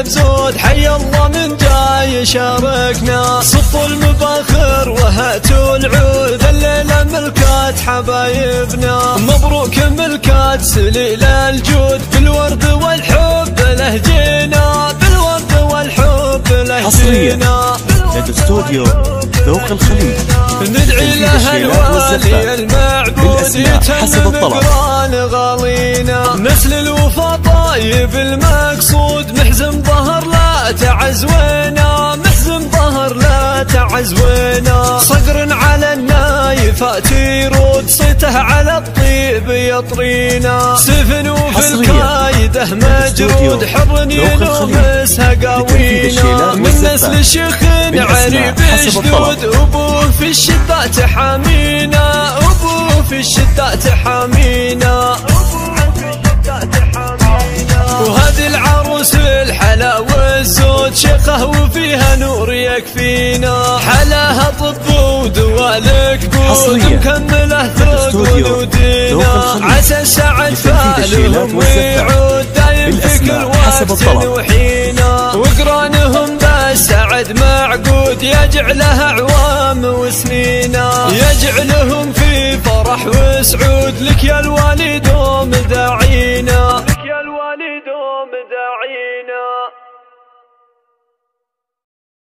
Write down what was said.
مبزود، حي الله من جاي يشاركنا. صفوا المباخر وهاتوا العود، الليلة ملكات حبايبنا. مبروك ملكات سليل الجود، بالورد والحب لهجينا، بالورد والحب لهجينا. لدى استوديو ذوق الخليج ندعي له الوالي المعبود يتمم قران غالينا. مثل الوفا طيب المقصود، محزن ظهر لا تعزوينا، محزن ظهر لا تعزوينا. صقر على النايفات يرود، صيته على الطيب يطرينا. سفن وفي الكايده مجرود، حر يلومس هقاوينا. من نسل شيخ عريب جدود، أبوه في الشدة تحامينا، أبوه في الشدة تحامينا. وهذه العروس الحلا والزود، شيخه وفيها نور يكفينا. حلاها طب ودوالك بود، مكمله ثوق ودودينا. عسى السعد فالهم ويعود، دايم في كل وقت وحينا. وقرانهم بالسعد معقود، يجعلها عوام وسنينا. يجعلهم في فرح وسعود، لك يا الوالي دوم داعينا.